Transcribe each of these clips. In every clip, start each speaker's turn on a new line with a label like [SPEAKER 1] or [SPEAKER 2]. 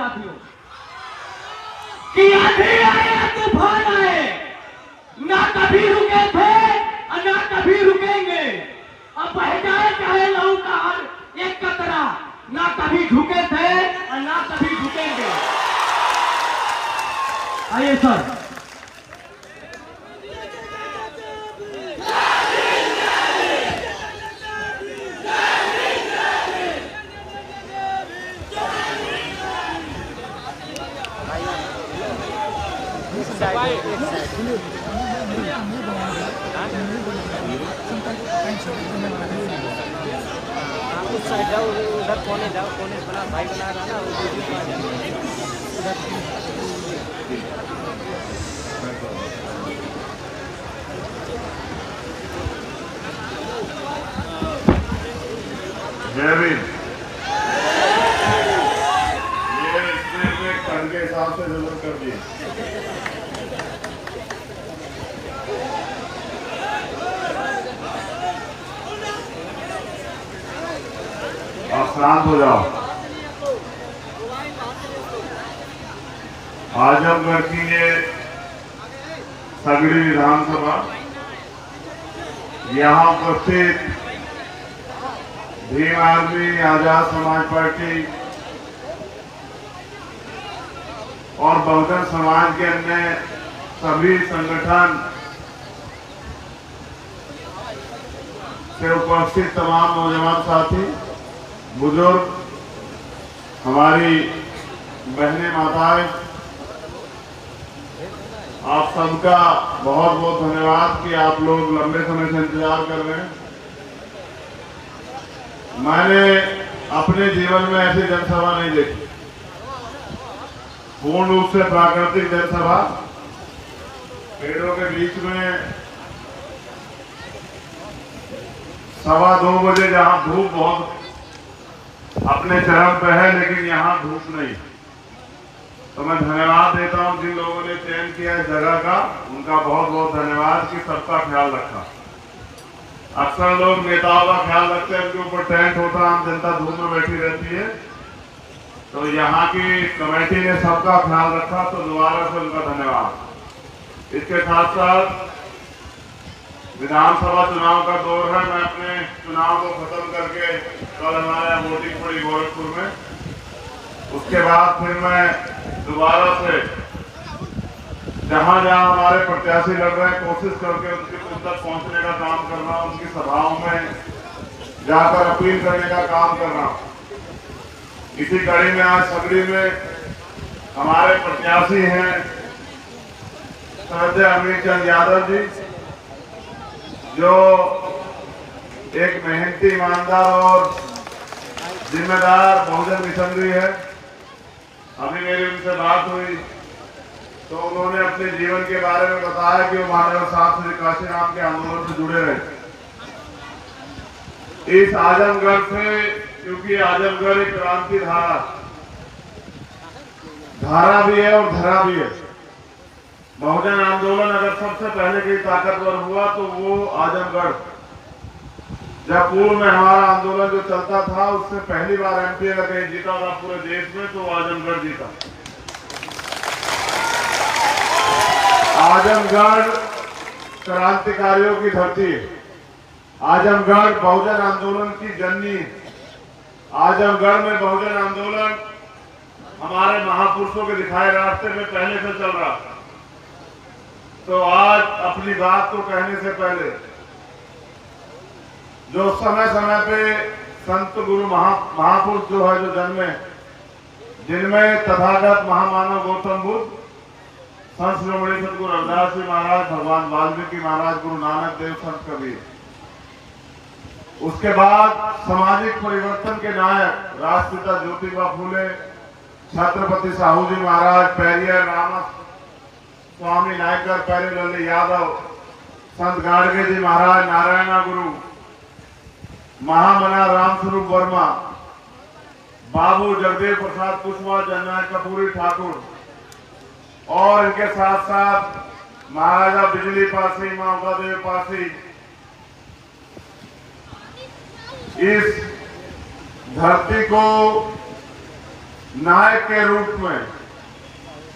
[SPEAKER 1] साथियों कि आंधी आए या तूफान आए, ना कभी रुके थे और ना कभी रुकेंगे। अब बह जाए चाहे लहू का हर एक कतरा, ना कभी झुके थे और ना कभी झुकेंगे। आइए सर।
[SPEAKER 2] उस साइड जाओ, उधर कोने जाओ, कोने बना भाई बना रहा ना
[SPEAKER 3] जय ये इसमें कण के हिसाब से जरूर कर दिए। आप शांत हो जाओ। आजमगढ़ की ये सगड़ी विधानसभा, यहाँ उपस्थित भीम आर्मी, आजाद समाज पार्टी और बहुजन समाज के अन्य सभी संगठन से उपस्थित तमाम नौजवान साथी, बुजुर्ग, हमारी बहनें, माताएं, आप सबका बहुत बहुत धन्यवाद कि आप लोग लंबे समय से इंतजार कर रहे हैं। मैंने अपने जीवन में ऐसी जनसभा नहीं देखी, पूर्ण रूप से प्राकृतिक जनसभा, पेड़ों के बीच में 2:15 बजे, जहां धूप बहुत अपने चरम पे है, लेकिन यहाँ धूप नहीं। तो मैं धन्यवाद देता हूं जिन लोगों ने चयन किया इस जगह का, उनका बहुत बहुत धन्यवाद कि सबका ख्याल रखा। अक्सर लोग नेताओं का ख्याल रखते हैं, उनके ऊपर टेंट होता है, आम जनता धूप में बैठी रहती है। तो यहाँ की कमेटी ने सबका ख्याल रखा, तो दोबारा से उनका धन्यवाद। इसके साथ साथ विधानसभा चुनाव का दौर है। मैं अपने चुनाव को खत्म करके कल हमारे यहाँ वोटिंग पड़ी गोरखपुर में, उसके बाद फिर मैं दोबारा से जहां जहां हमारे प्रत्याशी लड़ रहे हैं, कोशिश करके उनके तक पहुंचने का काम कर रहा हूं, उनकी सभाओं में जाकर अपील करने का काम कर रहा हूं। इसी कड़ी में आज सगड़ी में हमारे प्रत्याशी हैं श्रद्धेय अमित चंद यादव जी, जो एक मेहनती, ईमानदार और जिम्मेदार बहुजन मिशनरी है। अभी मेरी उनसे बात हुई तो उन्होंने अपने जीवन के बारे में बताया कि वो मानव साहब श्री काशीराम के आंदोलन से जुड़े रहे इस आजमगढ़ से, क्योंकि आजमगढ़ एक क्रांति धारा भी है और धरा भी है। बहुजन आंदोलन अगर सबसे पहले कहीं ताकतवर हुआ तो वो आजमगढ़, जब पूर्व में हमारा आंदोलन जो चलता था, उससे पहली बार एमपी अगर कहीं जीता था पूरे देश में तो आजमगढ़ जीता। आजमगढ़ क्रांतिकारियों की धरती है। आजमगढ़ बहुजन आंदोलन की जननी। आजमगढ़ में बहुजन आंदोलन हमारे महापुरुषों के दिखाए रास्ते में पहले से चल रहा। तो आज अपनी बात को कहने से पहले जो समय समय पे संत गुरु महापुरुष जो है जो जन्मे, जिनमें तथागत महामानव गौतम बुद्ध, संत शिरोमणि सतगुरु रविदास जी महाराज, भगवान वाल्मीकि महाराज, गुरु नानक देव, संत कबीर, उसके बाद सामाजिक परिवर्तन के नायक राष्ट्रपिता ज्योतिबा फूले, छत्रपति साहू जी महाराज, पेरियर राम स्वामी नायकर, पेरेलाल यादव, संत गाडगे जी महाराज, नारायणा गुरु, महामना रामस्वरूप वर्मा, बाबू जगदेव प्रसाद कुशवाहा, जननायक कपूरी ठाकुर, और इनके साथ साथ महाराजा बिजली पासी, माता देव पासी, इस धरती को नायक के रूप में,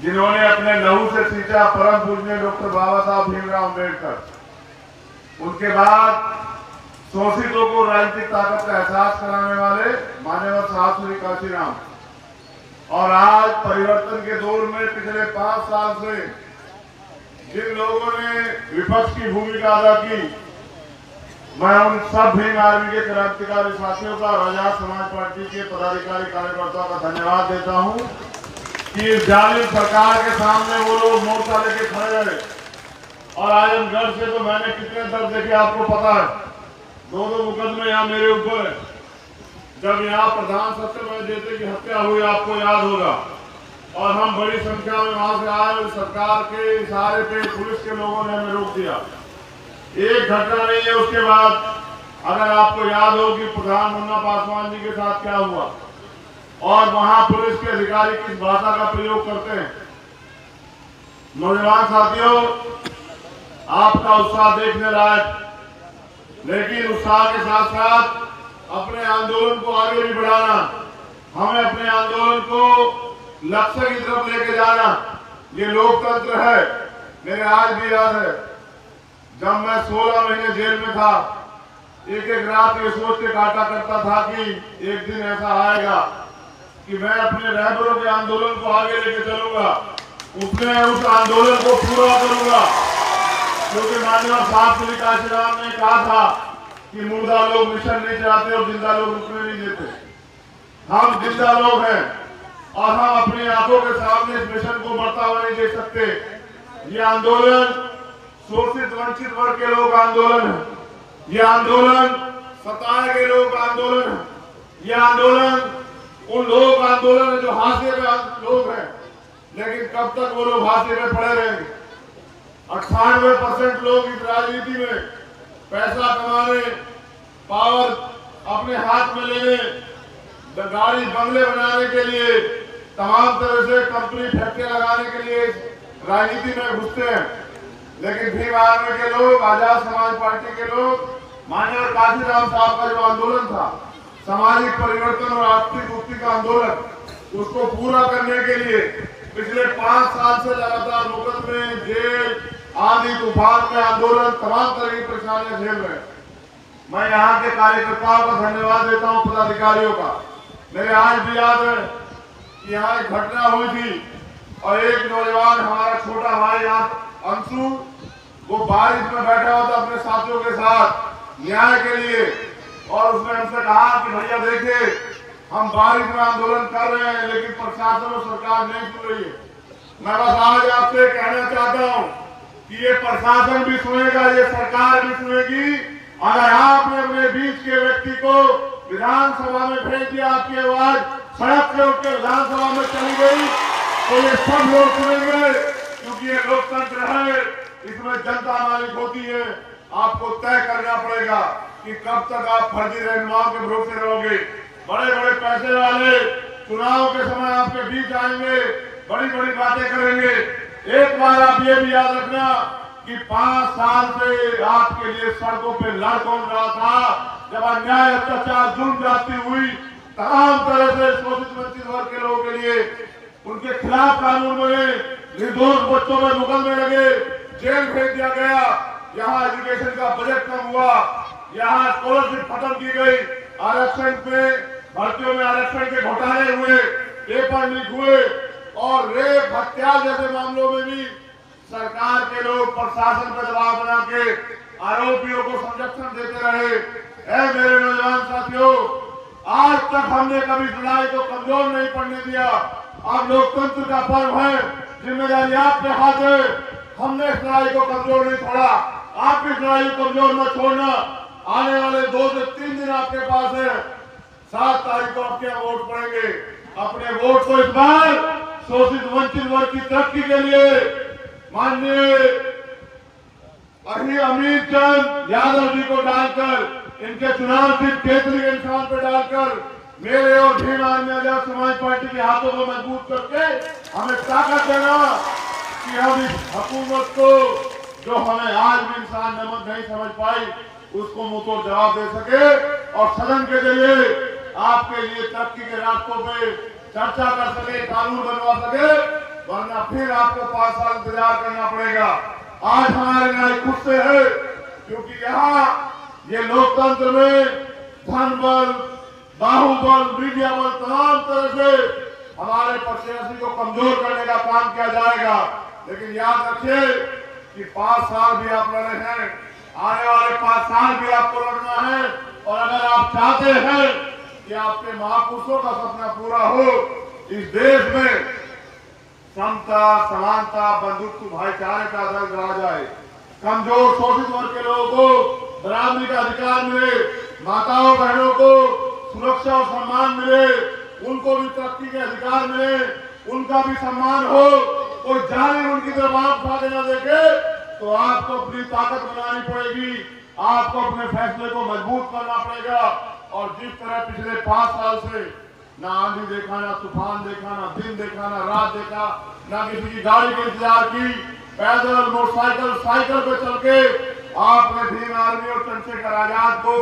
[SPEAKER 3] जिन्होंने अपने लहू से सींचा परम पूजनीय डॉक्टर बाबा साहब भीमराव अम्बेडकर, उनके बाद शोषितों को राजनीतिक ताकत का एहसास कराने वाले मान्यवर साहब श्री काशीराम, और आज परिवर्तन के दौर में पिछले 5 साल से जिन लोगों ने विपक्ष की भूमिका अदा की, मैं उन सब भीम आर्मी के क्रांतिकारी साथियों का और आजाद समाज पार्टी के पदाधिकारी कार्यकर्ताओं का धन्यवाद देता हूं कि इस जालिम सरकार के सामने वो लोग मोर्चा लेके खड़े रहे। और आजमगढ़ से तो मैंने कितने दर्द देखे आपको पता है, 2 मुकदमे यहाँ मेरे ऊपर है। जब यहाँ प्रधान सत्यमेव जयते की हत्या हुई आपको याद होगा, और हम बड़ी संख्या में वहां से आए, सरकार के इशारे पे पुलिस के लोगों ने हमें रोक दिया। एक घटना नहीं है उसके बाद, अगर आपको याद हो कि प्रधान मुन्ना पासवान जी के साथ क्या हुआ, और वहां पुलिस के अधिकारी किस भाषा का प्रयोग करते हैं। नौजवान साथियों, आपका उत्साह देखने लायक, लेकिन उत्साह के साथ साथ अपने आंदोलन को आगे भी बढ़ाना, हमें अपने आंदोलन को लक्ष्य की तरफ लेके जाना, ये लोकतंत्र है। मेरे आज भी याद है, जब मैं 16 महीने जेल में था, एक रात ये सोच के काटा करता था कि एक दिन ऐसा आएगा कि मैं अपने रहबरों के आंदोलन को आगे लेके चलूंगा, उस आंदोलन को पूरा करूंगा। क्योंकि माननीय साहब श्री काशीराम ने कहा था कि मुर्दा लोग मिशन नहीं चलाते और जिंदा लोग रुकने नहीं देते। हम जिंदा लोग हैं और हम अपनी आंखों के सामने इस मिशन को बढ़ता हुआ नहीं देख सकते। ये आंदोलन शोषित वंचित वर्ग के लोग आंदोलन है, ये आंदोलन सताए गए लोग आंदोलन है, ये आंदोलन उन लोग आंदोलन है जो हाशिए में लोग हैं। लेकिन कब तक वो लोग हाशिए में पड़े रहेंगे? 98% लोग इस राजनीति में पैसा कमाने, पावर अपने हाथ में लेने, गाड़ी बंगले बनाने के लिए, तमाम तरह से कंपनी फैक्ट्री लगाने के लिए राजनीति में घुसते हैं। लेकिन भीम आर्मी के लोग, आजाद समाज पार्टी के लोग, माननीय काशीराम साहब का जो आंदोलन था, सामाजिक परिवर्तन और आर्थिक मुक्ति का आंदोलन, उसको पूरा करने के लिए पिछले 5 साल से लगातार मुकदमे, जेल, आंधी तूफान में आंदोलन, तमाम तरह की परेशानियां झेल रहे हैं। मैं यहाँ के कार्यकर्ताओं का धन्यवाद देता हूँ, पदाधिकारियों का। मेरे आज भी याद है कि यहाँ एक घटना हुई थी और एक नौजवान, हमारा छोटा भाई यहाँ अंशु, वो बारिश में बैठा हुआ था अपने साथियों के साथ न्याय के लिए, और उसने हमसे कहा कि भैया देखिए, हम बारिश में आंदोलन कर रहे हैं लेकिन प्रशासन और सरकार नहीं सुन रही है। मैं बस आज आपसे कहना चाहता हूँ कि ये प्रशासन भी सुनेगा, ये सरकार भी सुनेगी। अगर आपने अपने बीच के व्यक्ति को विधानसभा में भेज दिया, आपकी आवाज सड़क से उठ के विधानसभा में चली गई, तो ये सब लोग सुनेंगे, क्योंकि ये लोकतंत्र है, इसमें जनता मालिक होती है। आपको तय करना पड़ेगा कि कब तक आप फर्जी रहनुमाओं के भरोसे रहोगे। बड़े बड़े पैसे वाले चुनाव के समय आपके बीच आएंगे, बड़ी बड़ी बातें करेंगे। एक बार आप ये भी याद रखना कि 5 साल से आपके लिए सड़कों पे लड़ कौन रहा था, जब अन्याय, अत्याचार, जुल्म जाती हुई, तमाम तरह से शोषित वंचित वर्ग के लोगों के लिए उनके खिलाफ कानून बने, निर्दोष बच्चों में मुकदमे लगे, जेल भेज दिया गया, यहाँ एजुकेशन का बजट कम हुआ, यहाँ स्कॉलरशिप खत्म की गई, आरक्षण पे भर्तियों में आरक्षण के घोटाले हुए, पेपर लीक हुए, और रेप, हत्या जैसे मामलों में भी सरकार के लोग प्रशासन पर दबाव बना के आरोपियों को संरक्षण देते रहे। ऐ मेरे नौजवान साथियों, आज तक हमने कभी लड़ाई को कमजोर नहीं पड़ने दिया। अब लोकतंत्र का पर्व है, जिम्मेदारी आपके हाथ है। हमने इस लड़ाई को कमजोर नहीं छोड़ा, आप इस लड़ाई को कमजोर न छोड़ना। आने वाले 2 से 3 दिन आपके पास है, 7 तारीख को आपके यहाँ वोट पड़ेंगे। अपने वोट को इस बार शोषित वंचित वर्ग की तरक्की के लिए माननीय अमित चंद यादव जी को डालकर, इनके चुनाव सिर्फ केंद्रीय के निशान पर डालकर, मेरे और भीम आर्मी आजाद समाज पार्टी के हाथों को मजबूत करके हमें ताकत देना कि हम इस हुकूमत को, जो हमें आज भी इंसान नमक नहीं समझ पाई, उसको मुंह तोड़ जवाब दे सके और सदन के जरिए आपके लिए तरक्की के रास्तों पे चर्चा कर सके, कानून बनवा सके, वरना फिर आपको 5 साल इंतजार करना पड़ेगा। आज हमारे न्याय खुद से है, क्योंकि यहाँ ये लोकतंत्र में धन बल, बाहुबल, मीडिया बल, तमाम तरह से हमारे प्रत्याशी को कमजोर करने का काम किया जाएगा। लेकिन याद रखिए कि 5 साल भी आप लड़े हैं, आने वाले 5 साल भी आपको लड़ना है। और अगर आप चाहते हैं कि आपके महापुरुषों का सपना पूरा हो, इस देश में समता, समानता, बंधुत्व, भाईचारे का दर्ज रहा जाए, कमजोर शोषित वर्ग के लोगों को बराबरी का अधिकार मिले, माताओं बहनों को सुरक्षा और सम्मान मिले, उनको भी तरक्की के अधिकार मिले, उनका भी सम्मान हो, कोई जाने उनकी तरफ आंख उठा के न देखे, तो आपको अपनी ताकत बनानी पड़ेगी, आपको अपने फैसले को मजबूत करना पड़ेगा। और जिस तरह पिछले 5 साल से ना आंधी देखा, ना तूफान देखा, ना दिन देखा, ना रात देखा, ना किसी की गाड़ी के इंतजार की, पैदल, मोटरसाइकिल, साइकिल पे चल के आपने भीम आर्मी और चंद्रशेखर आजाद को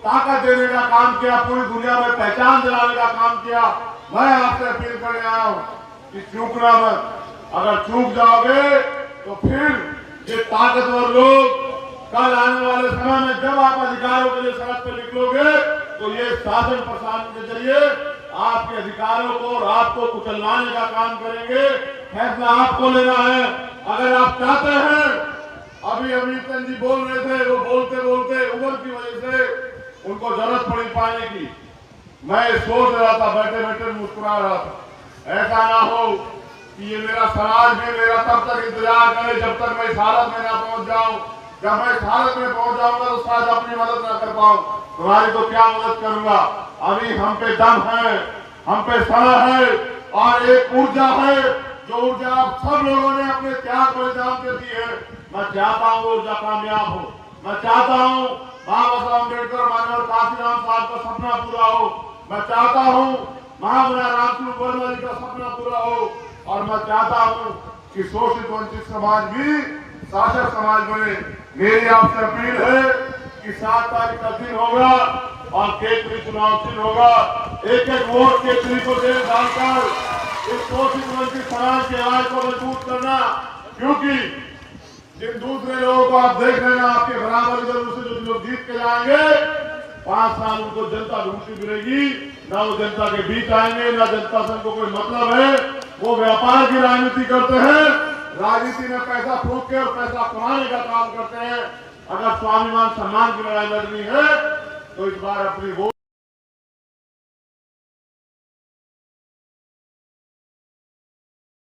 [SPEAKER 3] ताकत देने का काम किया, पूरी दुनिया में पहचान दिलाने का काम किया। मैं आपसे अपील करने आया हूँ कि चूकना मत। अगर चूक जाओगे तो फिर ये ताकतवर लोग कल आने वाले समय में जब आप अधिकारों के लिए सड़क पर निकलोगे, तो ये शासन प्रशासन के जरिए आपके अधिकारों को और आपको कुचलवाने का काम करेंगे। फैसला आपको लेना है। अगर आप चाहते हैं, अभी अमित जी बोल रहे थे, वो बोलते बोलते उम्र की वजह से उनको जरूरत पड़ी पाने की, मैं सोच रहा था, बैठे बैठे मुस्कुरा रहा था, ऐसा ना हो कि ये मेरा समाज भी मेरा तब तक इंतजार करे जब तक मैं इस हालत में ना पहुंच जाऊं। जब मैं इस हालत में पहुंच जाऊंगा तो शायद अपनी मदद ना कर पाऊं, तुम्हारी तो क्या मदद करूंगा। अभी हम पे दम है, हम पे समय है और एक ऊर्जा है, जो ऊर्जा आप सब लोगों ने अपने त्याग बलिदान से दी है। मैं चाहता हूँ वो ऊर्जा कामयाब हो। मैं चाहता हूँ बाबा साहब अम्बेडकर, माननीय काशीराम साहब का सपना पूरा हो। मैं चाहता हूँ महामना रामचंद्र वर्मा जी का सपना पूरा हो। और मैं चाहता हूँ कि शोषित वंचित समाज भी शासक समाज बने। मेरी आपसे अपील है कि 7 तारीख का दिन होगा और केंद्रीय चुनाव चिन्ह होगा। एक एक वोट केंद्रीय को दे डालकर इस शोषित वंचित समाज की आवाज को मजबूत करना, क्योंकि जिन दूसरे लोगों को आप देख रहे हैं, आपके बराबर इधर से जो लोग जीत के जाएंगे, 5 साल उनको जनता ढूंढती मिलेगी, ना वो जनता के बीच आएंगे, ना जनता से उनको कोई मतलब है। वो व्यापार की राजनीति करते हैं, राजनीति में पैसा फूंक के और पैसा कमाने का काम करते हैं। अगर स्वाभिमान सम्मान की लड़ाई लड़नी है तो इस बार अपनी वोट